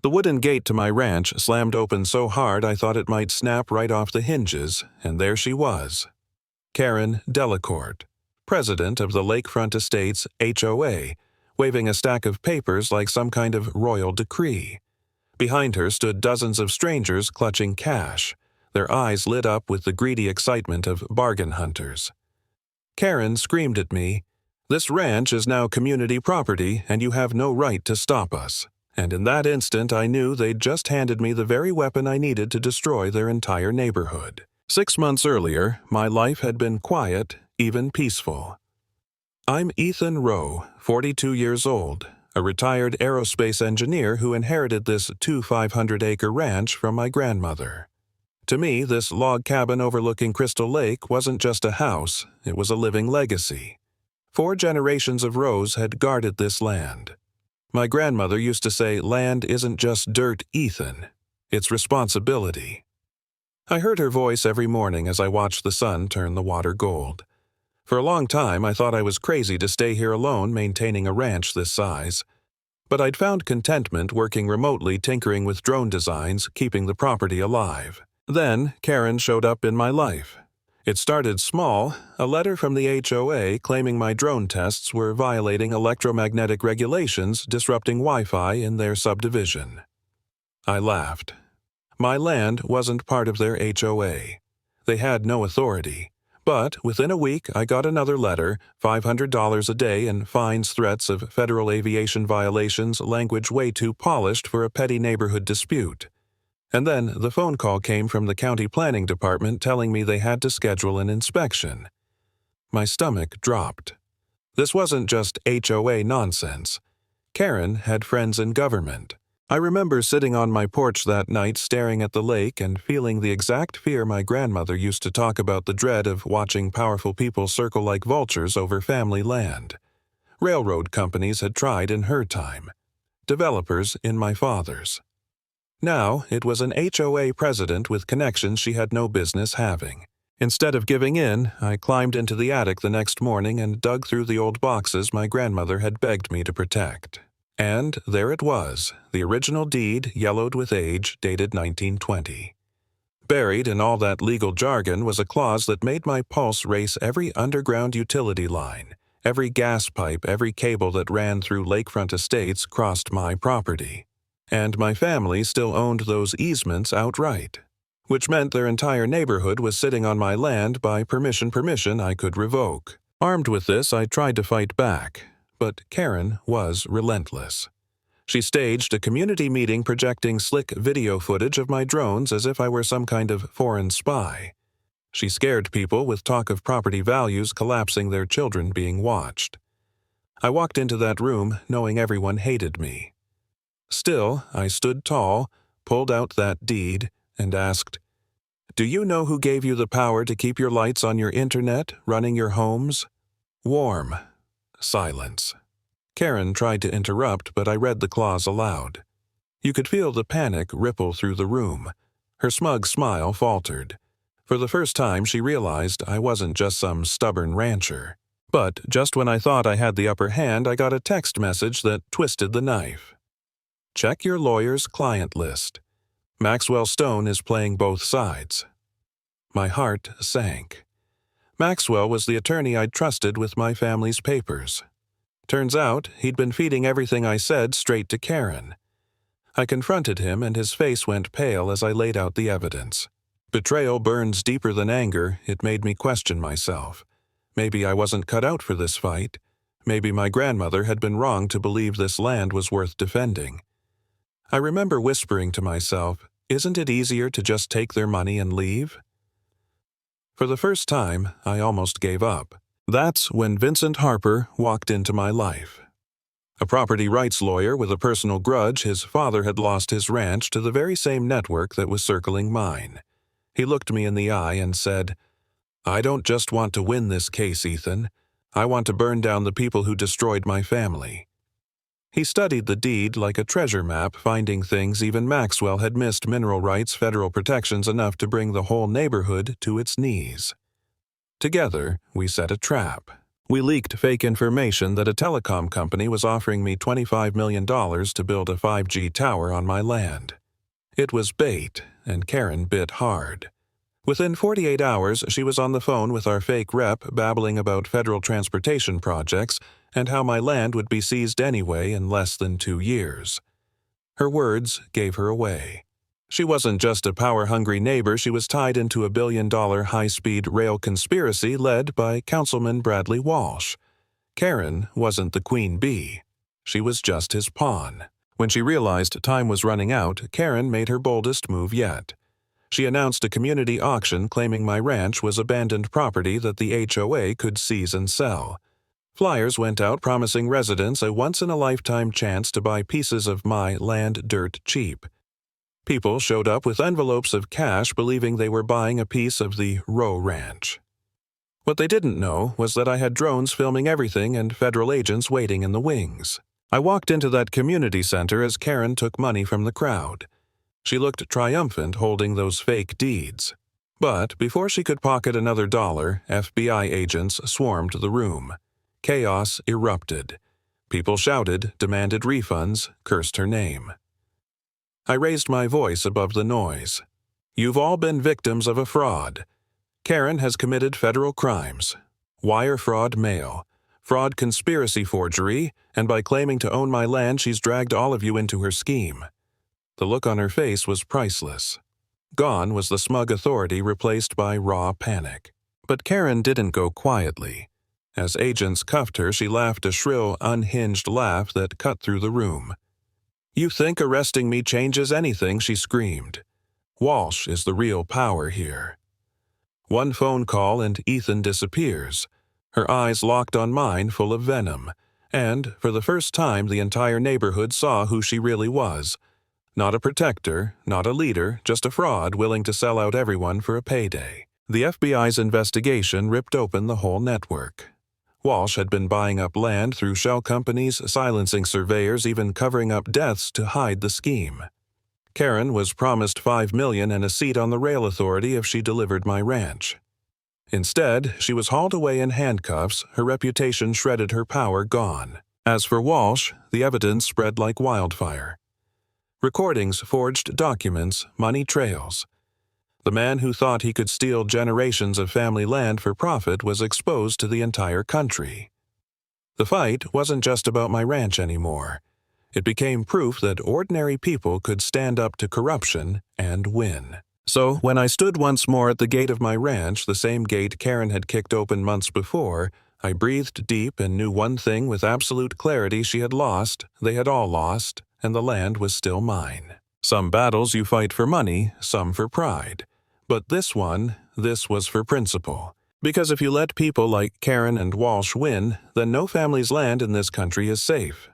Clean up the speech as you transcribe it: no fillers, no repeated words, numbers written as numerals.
The wooden gate to my ranch slammed open so hard I thought it might snap right off the hinges, and there she was. Karen Delacourt, president of the Lakefront Estates HOA, waving a stack of papers like some kind of royal decree. Behind her stood dozens of strangers clutching cash, their eyes lit up with the greedy excitement of bargain hunters. Karen screamed at me, "This ranch is now community property, and you have no right to stop us." And in that instant I knew they'd just handed me the very weapon I needed to destroy their entire neighborhood. 6 months earlier, my life had been quiet, even peaceful. I'm Ethan Rowe, 42 years old, a retired aerospace engineer who inherited this 500-acre ranch from my grandmother. To me, this log cabin overlooking Crystal Lake wasn't just a house, it was a living legacy. 4 generations of Rowes had guarded this land. My grandmother used to say land isn't just dirt, Ethan, it's responsibility. I heard her voice every morning as I watched the sun turn the water gold. For a long time I thought I was crazy to stay here alone maintaining a ranch this size. But I'd found contentment working remotely tinkering with drone designs, keeping the property alive. Then Karen showed up in my life. It started small, a letter from the HOA claiming my drone tests were violating electromagnetic regulations disrupting Wi-Fi in their subdivision. I laughed. My land wasn't part of their HOA. They had no authority. But within a week I got another letter, $500 a day and fines, threats of federal aviation violations, language way too polished for a petty neighborhood dispute. And then the phone call came from the county planning department telling me they had to schedule an inspection. My stomach dropped. This wasn't just HOA nonsense. Karen had friends in government. I remember sitting on my porch that night staring at the lake and feeling the exact fear my grandmother used to talk about, the dread of watching powerful people circle like vultures over family land. Railroad companies had tried in her time. Developers in my father's. Now, it was an HOA president with connections she had no business having. Instead of giving in, I climbed into the attic the next morning and dug through the old boxes my grandmother had begged me to protect. And there it was, the original deed, yellowed with age, dated 1920. Buried in all that legal jargon was a clause that made my pulse race. Every underground utility line, every gas pipe, every cable that ran through Lakefront Estates crossed my property. And my family still owned those easements outright, which meant their entire neighborhood was sitting on my land by permission I could revoke. Armed with this, I tried to fight back, but Karen was relentless. She staged a community meeting projecting slick video footage of my drones as if I were some kind of foreign spy. She scared people with talk of property values collapsing, their children being watched. I walked into that room knowing everyone hated me. Still, I stood tall, pulled out that deed, and asked, "Do you know who gave you the power to keep your lights on your internet, running your homes?" Warm. Silence. Karen tried to interrupt, but I read the clause aloud. You could feel the panic ripple through the room. Her smug smile faltered. For the first time she realized I wasn't just some stubborn rancher. But just when I thought I had the upper hand, I got a text message that twisted the knife. Check your lawyer's client list. Maxwell Stone is playing both sides. My heart sank. Maxwell was the attorney I'd trusted with my family's papers. Turns out he'd been feeding everything I said straight to Karen. I confronted him and his face went pale as I laid out the evidence. Betrayal burns deeper than anger. It made me question myself. Maybe I wasn't cut out for this fight. Maybe my grandmother had been wrong to believe this land was worth defending. I remember whispering to myself, isn't it easier to just take their money and leave? For the first time, I almost gave up. That's when Vincent Harper walked into my life. A property rights lawyer with a personal grudge, his father had lost his ranch to the very same network that was circling mine. He looked me in the eye and said, "I don't just want to win this case, Ethan. I want to burn down the people who destroyed my family." He studied the deed like a treasure map, finding things even Maxwell had missed: mineral rights, federal protections enough to bring the whole neighborhood to its knees. Together, we set a trap. We leaked fake information that a telecom company was offering me $25 million to build a 5G tower on my land. It was bait, and Karen bit hard. Within 48 hours, she was on the phone with our fake rep babbling about federal transportation projects and how my land would be seized anyway in less than 2 years. Her words gave her away. She wasn't just a power-hungry neighbor, she was tied into a billion-dollar high-speed rail conspiracy led by Councilman Bradley Walsh. Karen wasn't the queen bee. She was just his pawn. When she realized time was running out, Karen made her boldest move yet. She announced a community auction claiming my ranch was abandoned property that the HOA could seize and sell. Flyers went out promising residents a once-in-a-lifetime chance to buy pieces of my land dirt cheap. People showed up with envelopes of cash believing they were buying a piece of the Roe Ranch. What they didn't know was that I had drones filming everything and federal agents waiting in the wings. I walked into that community center as Karen took money from the crowd. She looked triumphant holding those fake deeds. But before she could pocket another dollar, FBI agents swarmed the room. Chaos erupted. People shouted, demanded refunds, cursed her name. I raised my voice above the noise. You've all been victims of a fraud. Karen has committed federal crimes. Wire fraud mail, fraud conspiracy forgery, and by claiming to own my land she's dragged all of you into her scheme. The look on her face was priceless. Gone was the smug authority replaced by raw panic. But Karen didn't go quietly. As agents cuffed her, she laughed a shrill, unhinged laugh that cut through the room. You think arresting me changes anything, she screamed. Walsh is the real power here. One phone call and Ethan disappears. Her eyes locked on mine, full of venom. And, for the first time, the entire neighborhood saw who she really was. Not a protector, not a leader, just a fraud willing to sell out everyone for a payday. The FBI's investigation ripped open the whole network. Walsh had been buying up land through shell companies, silencing surveyors, even covering up deaths to hide the scheme. Karen was promised $5 million and a seat on the rail authority if she delivered my ranch. Instead, she was hauled away in handcuffs, her reputation shredded, her power gone. As for Walsh, the evidence spread like wildfire. Recordings, forged documents, money trails. The man who thought he could steal generations of family land for profit was exposed to the entire country. The fight wasn't just about my ranch anymore. It became proof that ordinary people could stand up to corruption and win. So, when I stood once more at the gate of my ranch, the same gate Karen had kicked open months before, I breathed deep and knew one thing with absolute clarity: she had lost, they had all lost, and the land was still mine. Some battles you fight for money, some for pride. But this was for principle. Because if you let people like Karen and Walsh win, then no family's land in this country is safe.